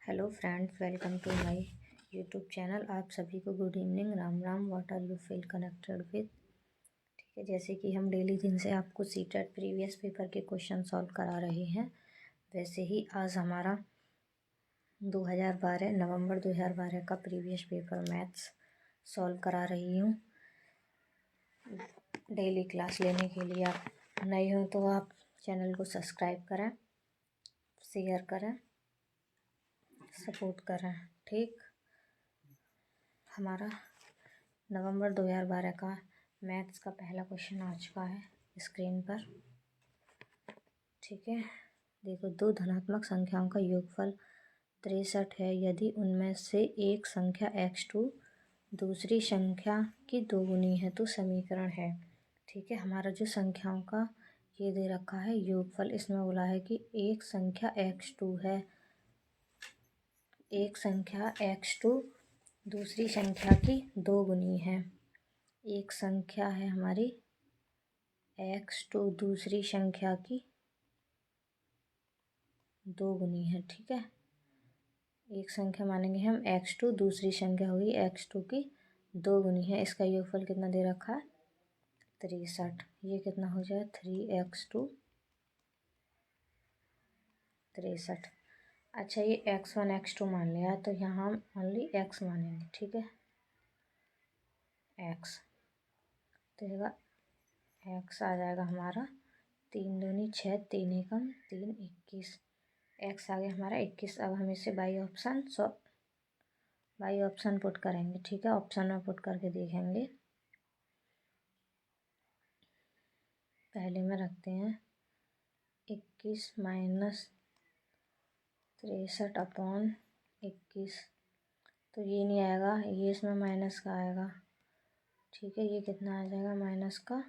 Hello friends, welcome to my YouTube channel. आप सभी को good evening, Ram Ram. What are you feel connected with. ठीक है, जैसे कि हम डेली दिन से आपको सीटेट प्रीवियस पेपर के क्वेश्चन सॉल्व करा रहे हैं, वैसे ही आज हमारा 2012 नवंबर 2012 का प्रीवियस पेपर मैथ्स सॉल्व करा रही हूँ। डेली क्लास लेने के लिए आप नए हो तो आप चैनल को सब्सक्राइब करें, शेयर करें, सपोर्ट करें। ठीक, हमारा नवंबर 2012 का मैथ्स का पहला क्वेश्चन आ चुका है स्क्रीन पर। ठीक है, देखो, दो धनात्मक संख्याओं का योगफल 63 है। यदि उनमें से एक संख्या x2 दूसरी संख्या की दोगुनी है तो समीकरण है। ठीक है, हमारा जो संख्याओं का ये दे रखा है योगफल, इसमें बोला है कि एक संख्या x2 है, एक संख्या x2 दूसरी संख्या की दोगुनी है। एक संख्या है हमारी x2 दूसरी संख्या की दोगुनी है। ठीक है, एक संख्या मानेंगे हम x2, दूसरी संख्या होगी x2 की दोगुनी है। इसका योगफल कितना दे रखा है 63। ये कितना हो जाए 3x2 63। अच्छा, ये x1 x2 मान लिया तो यहाँ हम ओनली x मानेंगे। ठीक है, x तो x आ जाएगा हमारा 3 दूनी 6, 3 एकम 3, 21। x आ गया हमारा 21। अब हम इसे बाई ऑप्शन पुट करेंगे। ठीक है, ऑप्शन में पुट करके देखेंगे। पहले में रखते हैं 21 माइनस 63 अपॉन 21, तो ये नहीं आएगा, ये इसमें माइनस का आएगा। ठीक है, ये कितना आ जाएगा माइनस का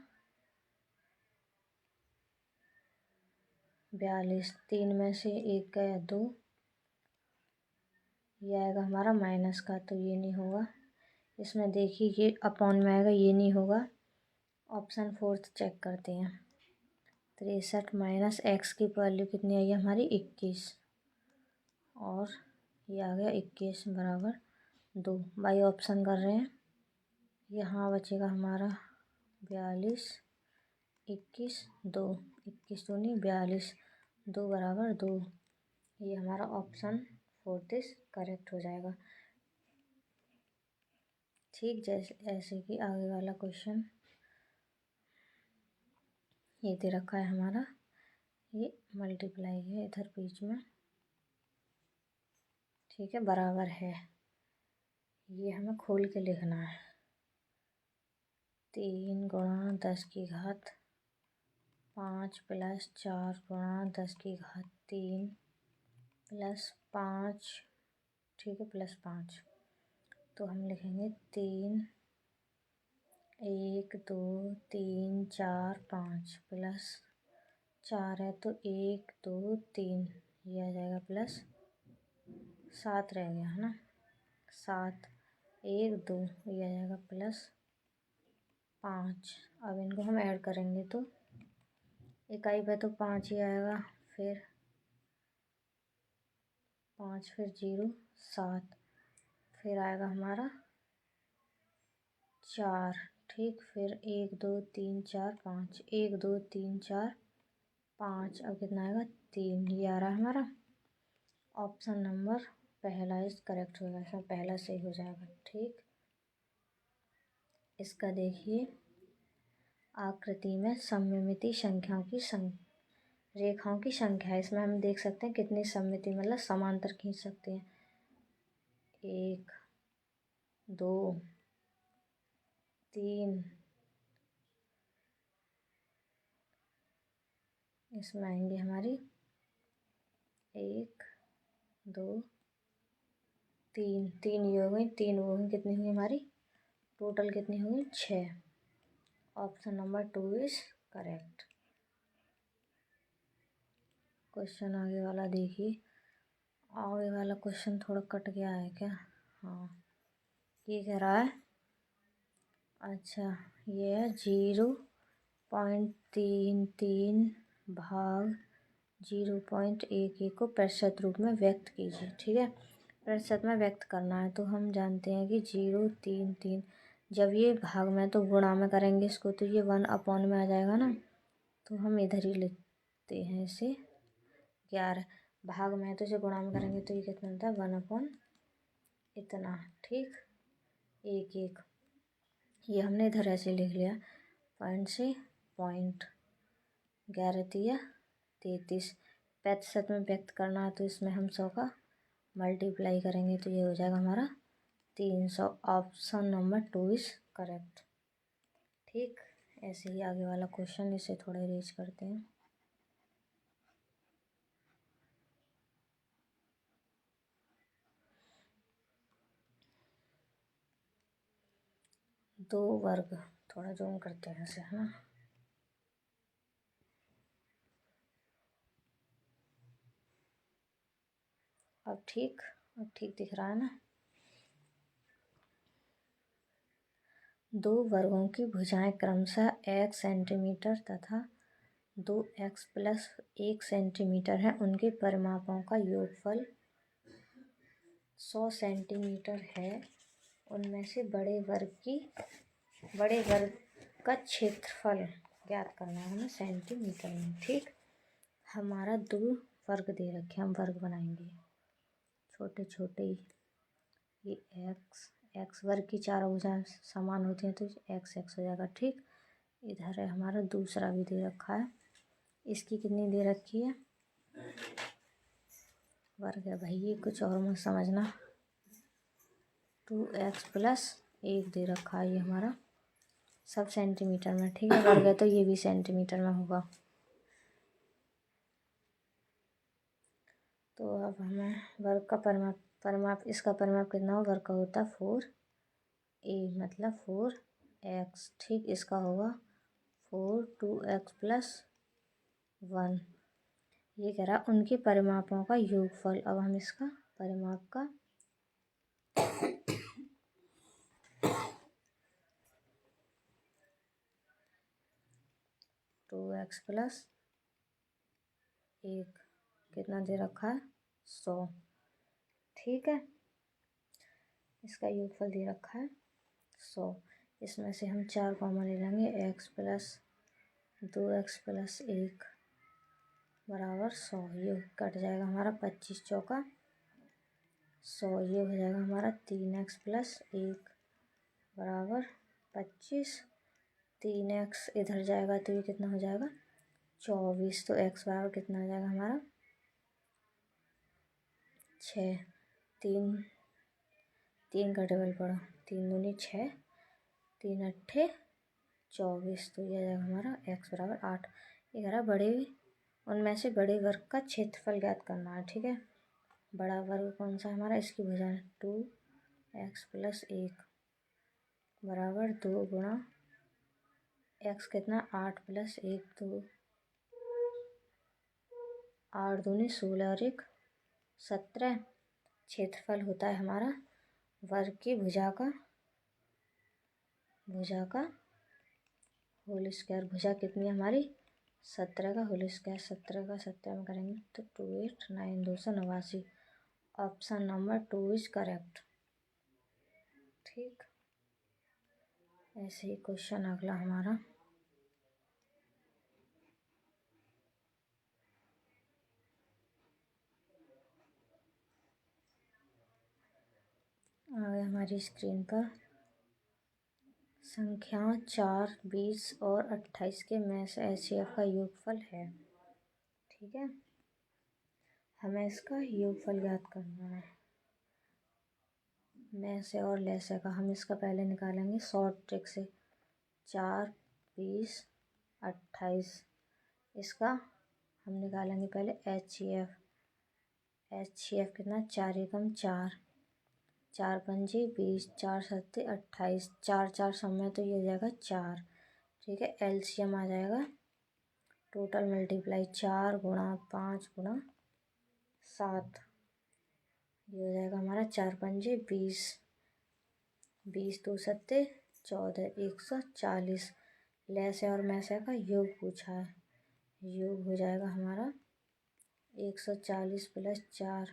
42। 3 में से 1 गया 2, ये आएगा हमारा माइनस का, तो ये नहीं होगा। इसमें देखिए ये अपॉन में आएगा, ये नहीं होगा। ऑप्शन फोर्थ चेक करते हैं। 63 माइनस एक्स की वैल्यू कितनी आई है हमारी 21, और ये आ गया 21 बराबर 2। बाई ऑप्शन कर रहे हैं। यहाँ बचेगा हमारा 42, 21, 2, 21 दूनी 42, 2 बराबर 2। ये हमारा ऑप्शन फोर्थ इज करेक्ट हो जाएगा। ठीक, जैसे ऐसे कि आगे वाला क्वेश्चन ये दे रखा है हमारा, ये मल्टीप्लाई है इधर बीच में। ठीक है, बराबर है, ये हमें खोल के लिखना है। 3 गुणा 10 की घात 5 प्लस 4 गुणा 10 की घात 3 प्लस 5। ठीक है, प्लस 5, तो हम लिखेंगे 3, 1, 2, 3, 4, 5 प्लस 4 है तो 1, 2, 3, ये आ जाएगा प्लस 7 रह गया है ना, 7, 1, 2, ये आ जाएगा प्लस 5। अब इनको हम ऐड करेंगे तो इकाई पे तो 5 ही आएगा, फिर 5, फिर 0, 7, फिर आएगा हमारा 4। ठीक, फिर 1, 2, 3, 4, 5, 1, 2, 3, 4, 5। अब कितना आएगा 3, ये आ रहा है हमारा। ऑप्शन नंबर पहला इज करेक्ट होगा, इसमें पहला सही हो जाएगा। ठीक, इसका देखिए आकृति में सममिति संख्याओं की रेखाओं की संख्या है। इसमें हम देख सकते हैं कितनी सममिति, मतलब समांतर खींच सकते हैं। 1, 2, 3, इसमें आएंगे हमारी 1, 2, 3, 3 ये हो गई, 3 वो हुई, कितनी हुई हमारी टोटल कितनी हुई 6। Option number 2 is correct. Question आगे वाला देखिए। आगे वाला क्वेश्चन थोड़ा कट गया है क्या? हाँ, ये कह रहा है, अच्छा ये है 0.33 भाग 0.11 को प्रतिशत रूप में व्यक्त कीजिए। ठीक है, प्रतिशत में व्यक्त करना है तो हम जानते हैं कि 0.33, जब ये भाग में तो गुणा में करेंगे इसको तो ये 1 में आ जाएगा ना, तो हम इधर ही लिखते हैं इसे 11। भाग में तो इसे गुणा में करेंगे तो ये कितना होता है 1 इतना। ठीक, 1 ये हमने इधर ऐसे लिख लिया पॉइंट से पॉइंट। 11×3 = 33। प्रतिशत में व्यक्त करना है तो इसमें हम 100 का मल्टीप्लाई करेंगे तो ये हो जाएगा हमारा 300। Option number 2 is correct. ठीक, ऐसे ही आगे वाला क्वेश्चन इसे थोड़ा इरेज करते हैं। दो वर्ग, थोड़ा जूम करते हैं इसे, है ना। अब ठीक दिख रहा है ना। दो वर्गों की भुजाएं क्रमशः 1 सेंटीमीटर तथा 2x + 1 सेंटीमीटर है। उनके परिमापों का योगफल 100 सेंटीमीटर है। उनमें से बड़े वर्ग का क्षेत्रफल ज्ञात करना है हमें सेंटीमीटर में। ठीक, हमारा 2 वर्ग दे रखे, हम वर्ग बनाएंगे छोटे छोटे। ये एक्स वर्ग की चारों भुजाएं समान होती हैं तो एक्स हो जाएगा। ठीक, इधर है हमारा दूसरा भी दे रखा है, इसकी कितनी दे रखी है, वर्ग है भाई, ये कुछ और मत समझना। 2x + 1 दे रखा है ये हमारा, सब सेंटीमीटर में। ठीक है, वर्ग है तो ये भी सेंटीमीटर में होगा। तो अब हमें वर्ग का परिमाप इसका परिमाप कितना हो, वर्ग का होता है 4a मतलब 4x। ठीक, इसका होगा 2x + 1। ये कह रहा उनके परिमापों का योगफल। अब हम इसका परिमाप का 2x + 1 कितना दे रखा है 100। ठीक है, इसका योगफल दे रखा है 100। इसमें से हम 4 कॉमन ले लेंगे, x + 2x + 1 बराबर 100। ये कट जाएगा हमारा 25 चौका 100। ये हो जाएगा हमारा 3x + 1 बराबर 25। 3x इधर जाएगा तो ये कितना हो जाएगा 24। तो x बराबर कितना हो जाएगा हमारा 6। 3 का डबल पड़ा, 3 दूनी 6, 3 अट्ठे 24। तो ये आ जाएगा हमारा x बराबर 8। ये कह रहा उनमें से बड़े वर्ग का क्षेत्रफल ज्ञात करना है। ठीक है, बड़ा वर्ग कौन सा हमारा, इसकी भुजा 2x + 1 बराबर 2 गुणा x कितना 8 + 1 2, 8 दूनी 16 और 1 17। क्षेत्रफल होता है हमारा वर्ग की भुजा का होल स्क्वायर। भुजा कितनी है हमारी 17 का होल स्क्वायर। 17 का 17 में करेंगे तो 289 289। Option number 2 is correct. ठीक, ऐसे ही क्वेश्चन अगला हमारा। आ गया हमारी स्क्रीन पर। संख्या 4, 20 और 28 के में से HCF का योगफल है। ठीक है, हमें इसका योगफल ज्ञात करना है। में से और लेसे का हम इसका पहले निकालेंगे शॉर्ट ट्रिक से। 4, 20, 28 इसका हम निकालेंगे पहले HCF। HCF कितना 4 एकम 4, 4 पंजे 20, 4 सत्ते 28, 4 4 समय तो ये हो जाएगा 4। ठीक है, LCM आ जाएगा टोटल मल्टीप्लाई 4 गुणा 5 गुणा 7। ये हो जाएगा हमारा 4 पंजे 20, 20 2 सत्ते 14, 140। लेसे और मैसे का योग पूछा है, योग हो जाएगा हमारा 140 प्लस 4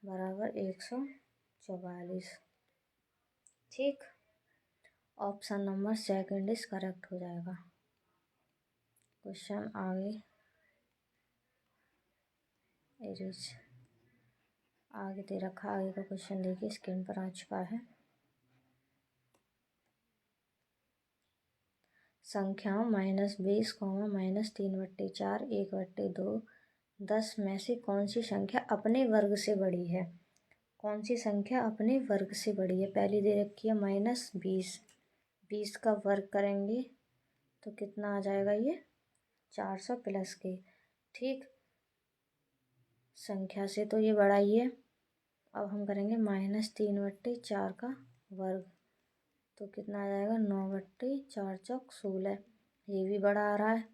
बराबर 144। ठीक, option number second is correct हो जाएगा। क्वेश्चन आगे एरिज आगे दे रखा, आगे का क्वेश्चन देखिए स्क्रीन पर आ चुका है। संख्याओं -20, -3/4, 1/2, 10 में से कौन सी संख्या अपने वर्ग से बड़ी है? कौन सी संख्या अपने वर्ग से बड़ी है? पहली दे रखी है -20, 20 का वर्ग करेंगे तो कितना आ जाएगा ये 400 प्लस के। ठीक, संख्या से तो ये बड़ा ही है। अब हम करेंगे -3/4 का वर्ग तो कितना आ जाएगा 9/4 चौक 16, ये भी बड़ा आ रहा है।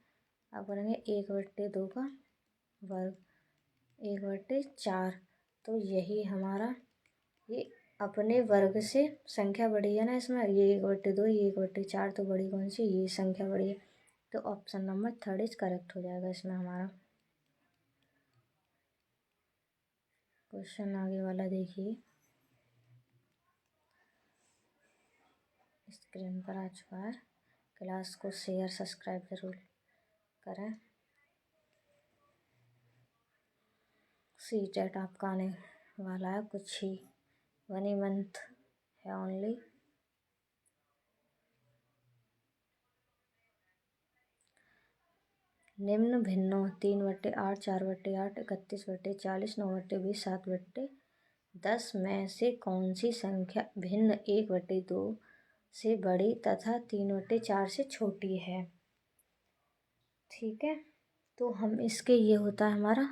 अब करेंगे 1/2 का वर्ग 1/4, तो यही हमारा ये अपने वर्ग से संख्या बड़ी है ना इसमें, ये 1/2 ये 1/4, तो बड़ी कौन सी, ये संख्या बड़ी है। तो option number third is correct हो जाएगा इसमें हमारा। क्वेश्चन आगे वाला देखिए स्क्रीन पर आ चुका है। क्लास को शेयर सब्सक्राइब जरूर करें। सीटेट आपका आने वाला है, कुछ ही 1 मंथ है ओनली। निम्न भिन्नों 3/8, 4/8, 31/40, 9/20, 7/10 में से कौन सी संख्या भिन्न 1/2 से बड़ी तथा 3/4 से छोटी है? ठीक है, तो हम इसके ये होता है हमारा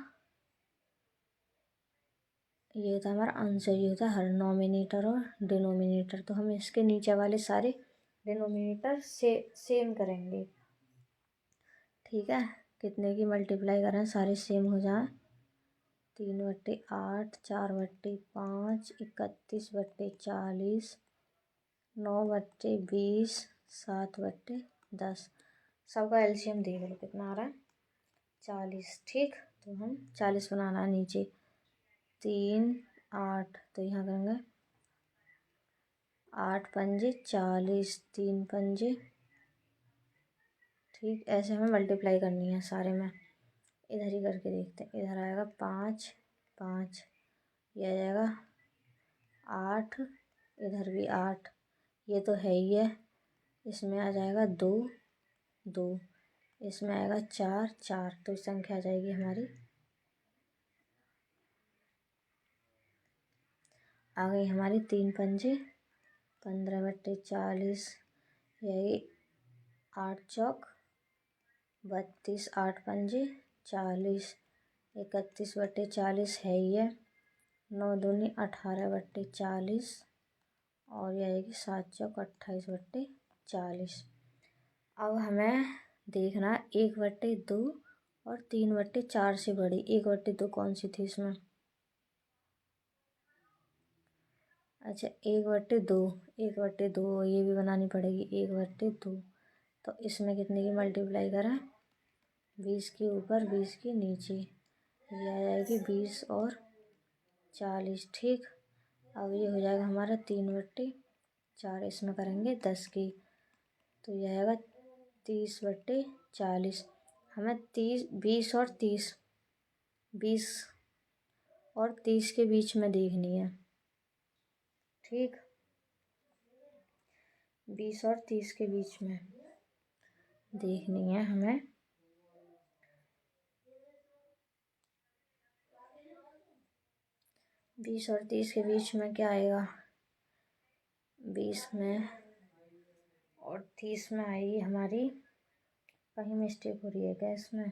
आंसर, ये होता है हर नॉमिनेटर और डिनोमिनेटर। तो हम इसके नीचे वाले सारे डिनोमिनेटर से सेम करेंगे। ठीक है, कितने की मल्टीप्लाई करें सारे सेम हो जाए। 3/8, 4/5, 31/40, 9/20, 7/10। सबका एलसीएम देख लो कितना आ रहा है 40। ठीक, तो हम 40 बनाना है नीचे। 3, 8, तो यहाँ करेंगे 8 पंजे 40, 3 पंजे। ठीक, ऐसे हमें मल्टीप्लाई करनी है सारे में। इधर ही करके देखते हैं, इधर आएगा 5, 5, ये आ जाएगा 8, इधर भी 8, ये तो है ही है। इसमें आ जाएगा 2, 2, इसमें आएगा 4, 4, तो संख्या आ जाएगी हमारी आ गई हमारी 3 पंजे 15/40, यही 8 चौक 32, 8 पंजे 40, 31/40 है ही है। 9 दूनी 18/40 और यह आएगी 7 चौक 28/40। अब हमें देखना 1/2 और 3/4 से बड़ी। 1/2 कौन सी थी इसमें? अच्छा 1/2, 1/2 ये भी बनानी पड़ेगी 1/2। तो इसमें कितने की मल्टीप्लाई करें? 20 के ऊपर 20 के नीचे, ये आ जाएगी 20 और 40। ठीक, अब ये हो जाएगा हमारा 3/4, इसमें करेंगे 10 की, तो ये आएगा 30/40। हमें 20 और 30, 20 और 30 के बीच में देखनी है। ठीक, 20 और 30 के बीच में देखनी है हमें। बीस और 30 के बीच में क्या आएगा? 20 में और 30 में आएगी हमारी, कहीं मिस्टेक हो रही है क्या इसमें?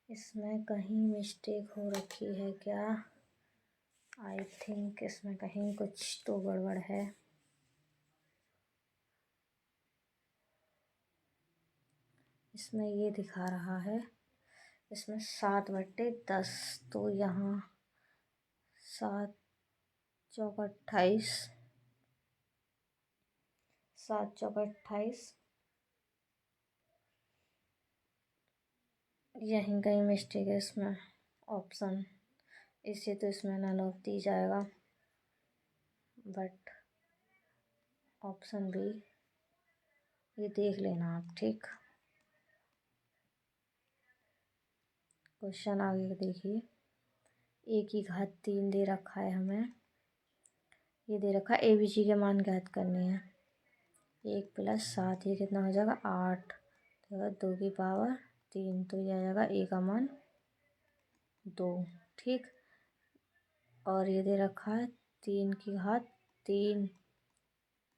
इसमें कहीं मिस्टेक हो रखी है क्या? आई थिंक इसमें कहीं कुछ तो गड़बड़ है। इसमें ये दिखा रहा है, इसमें 7/10, तो यहाँ 7 चौक 28, 7 चौका 28। यहीं कहीं मिस्टेक है इसमें ऑप्शन, इससे तो इसमें नन ऑफ दी जाएगा, बट ऑप्शन बी ये देख लेना आप। ठीक, क्वेश्चन आगे देखिए। ए की घात 3 दे रखा है हमें, ये दे रखा है ABC के मान ज्ञात करनी है। 1 + 7 ये कितना हो जाएगा 8, तो 2 की पावर 3, तो ये आ जाएगा ए का मान 2। ठीक, और ये दे रखा है 3 की घात 3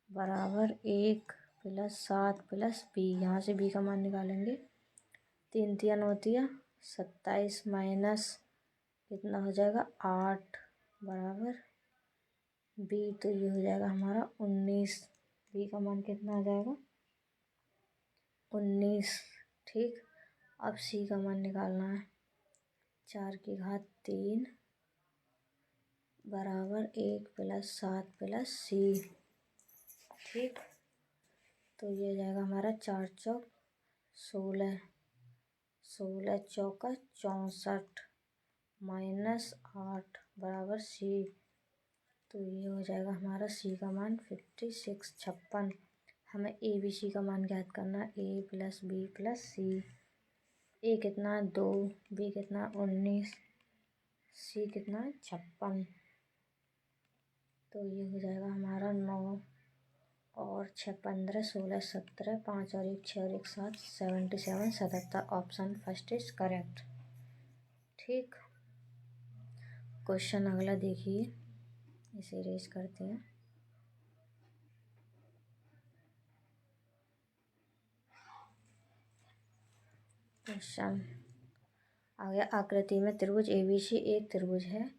बराबर 1 + 7 + b, यहाँ से b का मान निकालेंगे। 3 3 होती है 27 माइनस कितना हो जाएगा 8 बराबर b, तो ये हो जाएगा हमारा 19। b का मान कितना आ जाएगा 19। ठीक, अब c का मान निकालना है। 4 की घात 3 बराबर 1 + 7 + c। ठीक, तो ये हो जाएगा हमारा 4 चौक 16, 16 चौका 64 माइनस 8 बराबर c, तो ये हो जाएगा हमारा c का मान 56 56। हमें ABC का मान ज्ञात करना है, a + b + c। a कितना 2, b कितना 19, c कितना 56, तो ये हो जाएगा हमारा 9 और 6 15 16 17, 5 और 1 6 और 1 7 77 77। Option first is correct. ठीक, क्वेश्चन अगला देखिए, इसे रेज करते हैं। क्वेश्चन आगे, आकृति में त्रिभुज ABC एक त्रिभुज है,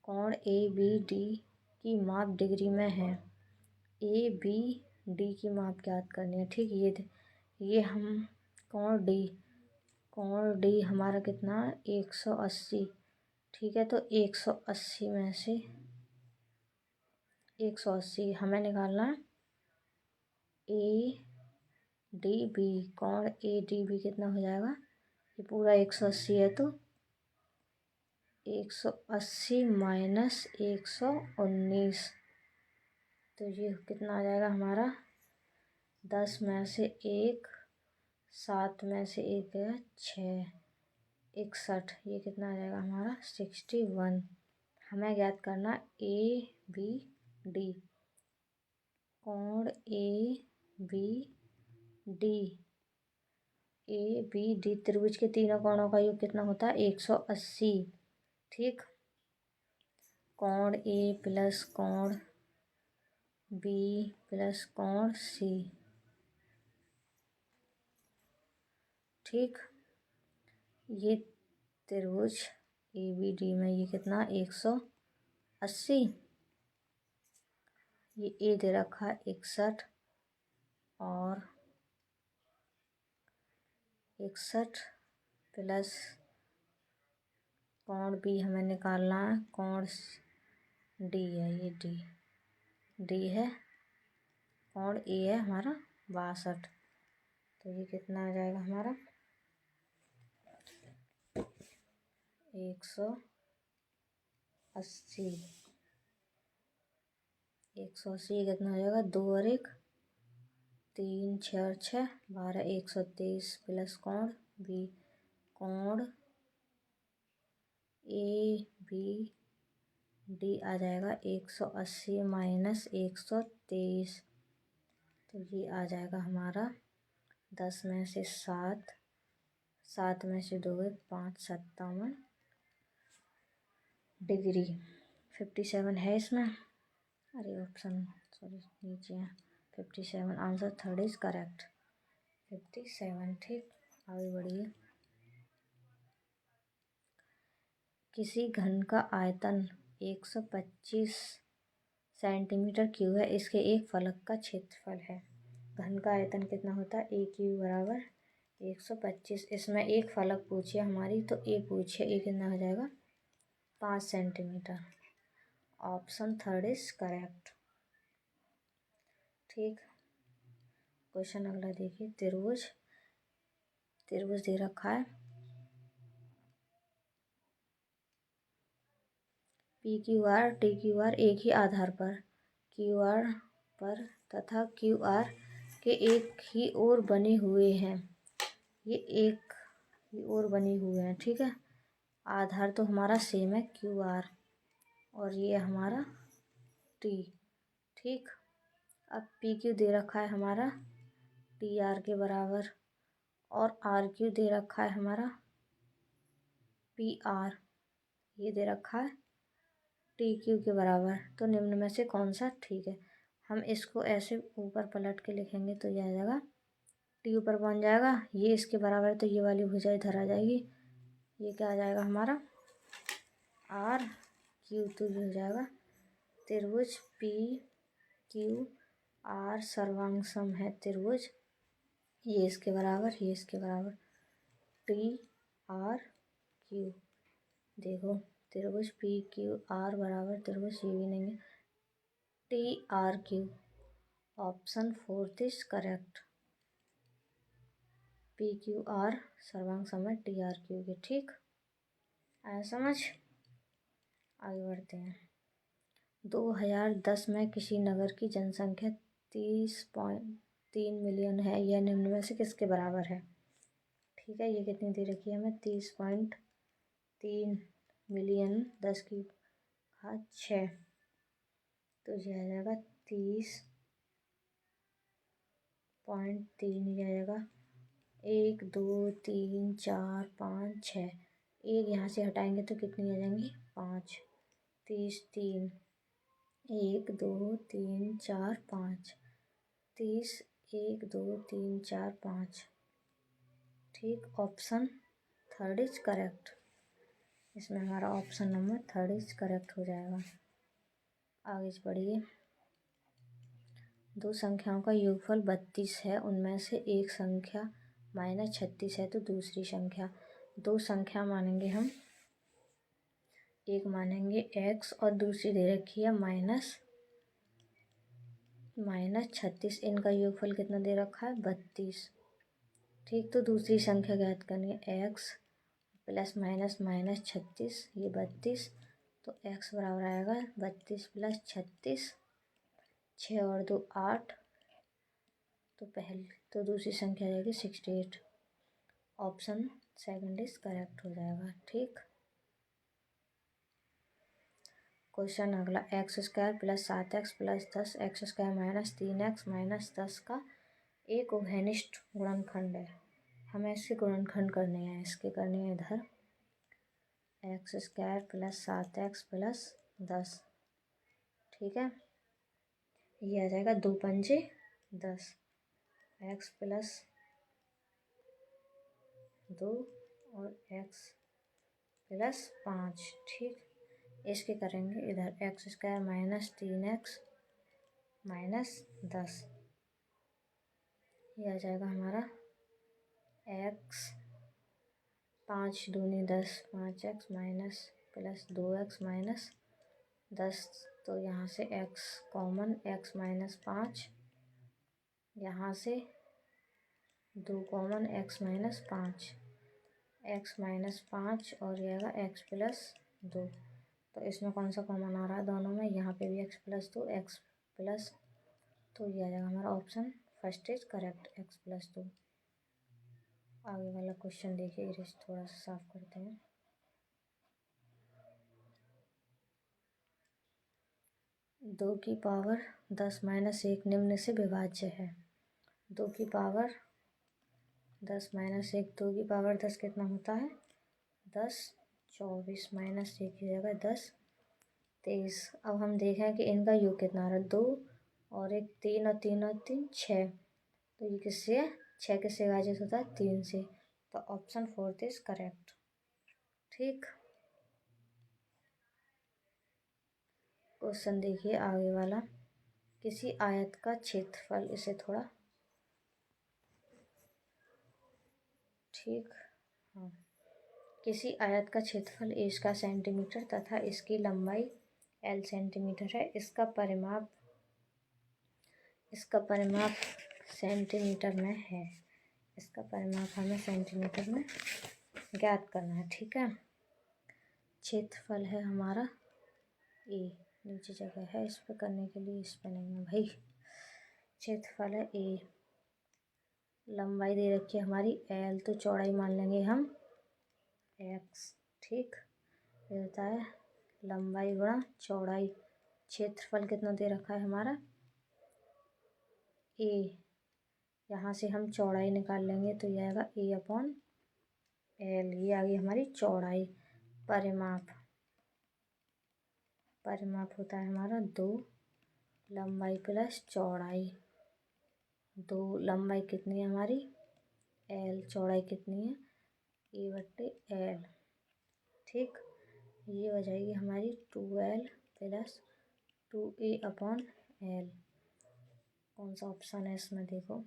कोण ABD की माप डिग्री में है, ABD की माप ज्ञात करनी है। ठीक, ये हम कोण D हमारा कितना 180। ठीक है, तो 180 में से 180 हमें निकालना है ADB। कोण ADB कितना हो जाएगा, ये पूरा 180 है, तो 180 माइनस 119, तो ये कितना आ जाएगा हमारा 10 में से 1, 7 में से 1 है 6, 61, ये कितना आ जाएगा हमारा 61। हमें ज्ञात करना ABD, कोण ABD त्रिभुज के तीनों कोणों का योग कितना होता है 180। ठीक, कोण A प्लस कोण B प्लस कोण C। ठीक, ये त्रिभुज ABD में ये कितना 180, ये A दे रखा है 61 और 61 प्लस कोण B हमें निकालना है, कोण D है, ये D है, कोण A है हमारा 62, तो ये कितना आ जाएगा हमारा 180, 180 कितना हो जाएगा 2 और 1 3 6 और 6 12, 123 प्लस कोण B, कोण ABD आ जाएगा 180 माइनस 123, तो ये आ जाएगा हमारा 10 में से 7, 7 में से 2 5 57 डिग्री। 57 है इसमें, अरे ऑप्शन सॉरी नीचे है 57, आंसर थर्ड इज करेक्ट 57। ठीक, आगे बढ़िए। किसी घन का आयतन 125 सेंटीमीटर क्यूब है, इसके एक फलक का क्षेत्रफल है। घन का आयतन कितना होता है A क्यूब बराबर 125। इसमें एक फलक पूछिए हमारी, तो A पूछिए, A कितना हो जाएगा 5 centimetre. Option third is correct. ठीक, क्वेश्चन अगला देखिए, त्रिभुज दे रखा है P Q R T Q R एक ही आधार पर क्यू आर पर तथा क्यू आर के एक ही ओर बने हुए हैं। ये एक ही ओर बने हुए हैं, ठीक है। आधार तो हमारा सेम है क्यू आर और ये हमारा टी, ठीक। अब पी क्यू दे रखा है हमारा टी आर के बराबर और आर क्यू दे रखा है हमारा पी आर, ये दे रखा है टी क्यू के बराबर। तो निम्न में से कौन सा ठीक है। हम इसको ऐसे ऊपर पलट के लिखेंगे तो ये आ जाएगा टी ऊपर बन जाएगा, ये इसके बराबर है तो ये वाली भुजा इधर आ जाएगी। ये क्या आ जाएगा हमारा आर क्यू, तो ये हो जाएगा त्रिभुज पी क्यू आर सर्वांग सम है त्रिभुज, ये इसके बराबर ये इसके बराबर टी आर क्यू। देखो त्रिभुज पी क्यू आर बराबर त्रिभुज, ये भी नहीं है, T R Q. Option 4 is correct. P Q R सर्वांग सम है टी आर क्यू के, ठीक। आया समझ। आगे बढ़ते हैं। 2010 में किसी नगर की जनसंख्या 30.3 मिलियन है, यह निम्न में से किसके बराबर है। ठीक है, ये कितनी दे रखी है हमें 30.3 मिलियन 10 की घात 6, तो ये आ जाएगा 30.3, ये आ जाएगा 1 2 3 4 5 6, एक यहाँ से हटाएंगे तो कितनी आ जाएंगी 5, 30 3 1 2 3 4 5, 30 1 2 3 4 5, ठीक। Option 3 is correct. इसमें हमारा ऑप्शन नंबर 3 इज करेक्ट हो जाएगा। आगे बढ़िए। दो संख्याओं का योगफल 32 है, उनमें से एक संख्या -36 है तो दूसरी संख्या। दो संख्या मानेंगे हम, एक मानेंगे x और दूसरी दे रखी है -36। इनका योगफल कितना दे रखा है 32, ठीक। तो दूसरी संख्या ज्ञात करनी है x प्लस माइनस -36, ये 32, तो x बराबर आएगा 32 प्लस 36, 6 और 2 8, तो दूसरी संख्या रहेगी 68। ऑप्शन 2 इज करेक्ट हो जाएगा, ठीक। क्वेश्चन अगला, x² plus 7x plus 10 x² minus 3x minus 10 का एक उभयनिष्ठ गुणनखंड है। हमें इसके गुणनखंड करने हैं, इसके करने हैं इधर x² प्लस 7x प्लस 10, ठीक है। ये आ जाएगा 2 पंजे 10, x प्लस 2 और x प्लस 5, ठीक। इसके करेंगे इधर x² माइनस 3x माइनस 10, ये आ जाएगा हमारा x 5 दूनी 10 5x minus plus 2x minus 10, तो यहाँ से x कॉमन x माइनस 5, यहाँ से 2 common x minus 5, x minus 5 और ये आएगा x प्लस 2, तो इसमें कौन सा कॉमन आ रहा है दोनों में, यहाँ पे भी x प्लस 2 x प्लस, तो ये आ जाएगा हमारा option 1 is correct x plus 2। आगे वाला क्वेश्चन देखिए, इरेज थोड़ा सा साफ करते हैं। दो की पावर 10 माइनस 1 निम्न से विभाज्य है। 2 की पावर 10 माइनस 1, 2 की पावर 10 कितना होता है 10, 24 माइनस 1 की जगह 10 23। अब हम देखें कि इनका योग कितना आ रहा है 2 और 1 3 और 3 और 3 6, तो ये किससे है 6 किससे विभाजित होता है 3 से, तो ऑप्शन 4 इज करेक्ट, ठीक। क्वेश्चन देखिए आगे वाला, किसी आयत का क्षेत्रफल, इसे थोड़ा ठीक, हाँ, किसी आयत का क्षेत्रफल a² सेंटीमीटर तथा इसकी लंबाई l सेंटीमीटर है। इसका परिमाप सेंटीमीटर में है। इसका परिमाप हमें सेंटीमीटर में ज्ञात करना है। ठीक है, क्षेत्रफल है हमारा ए, नीचे जगह है इस पे करने के लिए, इस पे नहीं है भाई। क्षेत्रफल है ए, लंबाई दे रखी है हमारी एल, तो चौड़ाई मान लेंगे हम एक्स। ठीक, ये होता है लंबाई गुणा चौड़ाई। क्षेत्रफल कितना दे रखा है हमारा ए, यहाँ से हम चौड़ाई निकाल लेंगे तो ये आएगा ए अपॉन एल, ये आ गई हमारी चौड़ाई। परिमाप होता है हमारा 2 लंबाई प्लस चौड़ाई। 2 लंबाई कितनी है हमारी एल, चौड़ाई कितनी है ए बट्टे एल। ठीक, ये हो जाएगी हमारी 2L plus 2A upon L. कौन सा ऑप्शन है इसमें देखो,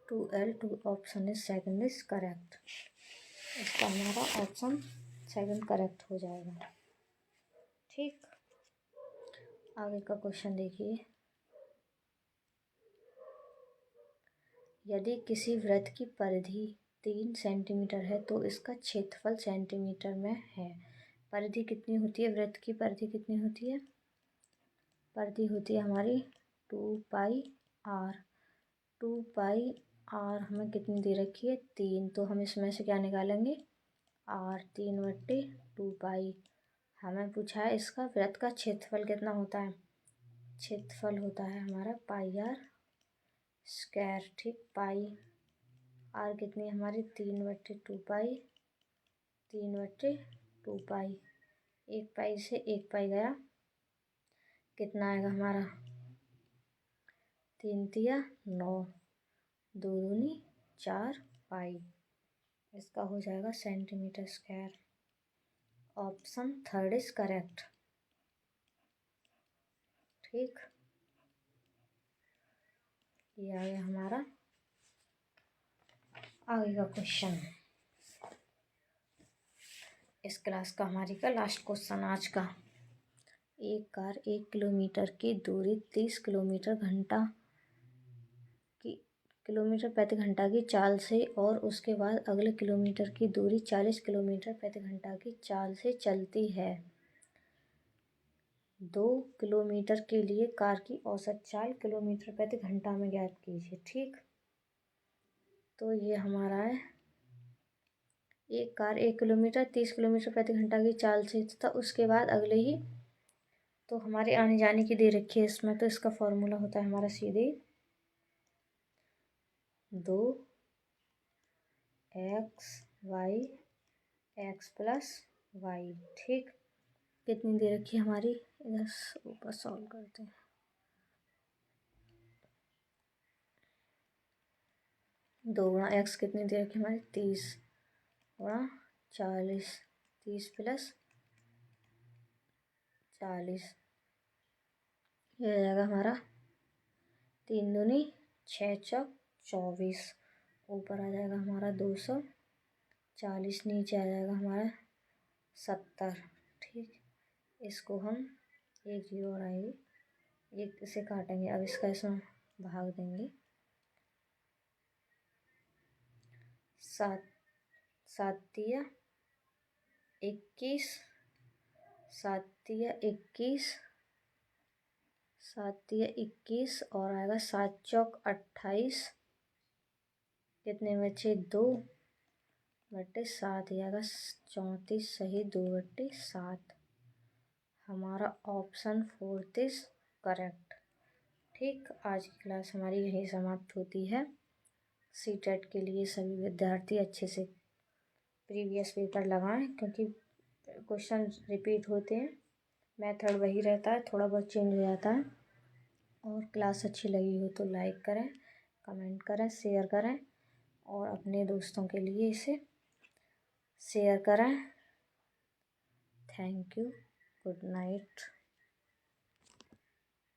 2L, 2 option is second is correct. इसका हमारा ऑप्शन सेकंड करेक्ट हो जाएगा। ठीक, आगे का क्वेश्चन देखिए। यदि किसी वृत्त की परिधि 3 सेंटीमीटर है तो इसका क्षेत्रफल सेंटीमीटर में है। परिधि कितनी होती है, वृत्त की परिधि कितनी होती है, परिधि होती है हमारी 2πr। 2πr हमें कितनी दे रखी है 3, तो हम इसमें से क्या निकालेंगे r, 3/2π। हमें पूछा है इसका वृत्त का क्षेत्रफल कितना होता है, क्षेत्रफल होता है हमारा πr स्क्वायर। ठीक, पाई आर कितनी है हमारी 3/2π, 3/2π। एक पाई से एक पाई गया, कितना आएगा हमारा 3 तिया 9, 2 दूनी 4 पाई। इसका हो जाएगा centimetre square. Option third is correct. ठीक, ये आ गया हमारा आगे का क्वेश्चन। इस क्लास का हमारी का लास्ट क्वेश्चन आज का। एक कार 1 किलोमीटर की दूरी 30 किलोमीटर प्रति घंटा की चाल से और उसके बाद अगले किलोमीटर की दूरी 40 किलोमीटर प्रति घंटा की चाल से चलती है। 2 किलोमीटर के लिए कार की औसत चाल किलोमीटर प्रति घंटा में ज्ञात कीजिए। ठीक, तो ये हमारा है एक कार 1 किलोमीटर 30 किलोमीटर प्रति घंटा की चाल से तथा उसके बाद अगले ही, तो हमारे आने जाने की दे रखी है इसमें, तो इसका फॉर्मूला होता है हमारा सीधे 2xy x प्लस वाई। ठीक, कितनी दे रखी है हमारी, इधर ऊपर सॉल्व करते हैं। 2 गुणा एक्स कितनी दे रखी है हमारी 30 गुणा 40, 30 प्लस 40, ये हो जाएगा हमारा 3 दूनी 6 चौक 24, ऊपर आ जाएगा हमारा 240, नीचे आ जाएगा हमारा 70। ठीक, इसको हम एक जीरो और आएगी, एक इसे काटेंगे, अब इसका इसमें भाग देंगे। 7 7 तिया 21, 7 तिया 21, 7 तिया 21 और आएगा 7 चौक 28, कितने बचे 2/7, आएगा 34, सही 2/7। हमारा ऑप्शन फोर्थ इज करेक्ट। ठीक, आज की क्लास हमारी यही समाप्त होती है। सीटेट के लिए सभी विद्यार्थी अच्छे से प्रीवियस पेपर लगाएं, क्योंकि क्वेश्चन रिपीट होते हैं, मेथड वही रहता है, थोड़ा बहुत चेंज हो जाता है। और क्लास अच्छी लगी हो तो लाइक करें, कमेंट करें, शेयर करें और अपने दोस्तों के लिए इसे शेयर करें। Thank you, good night.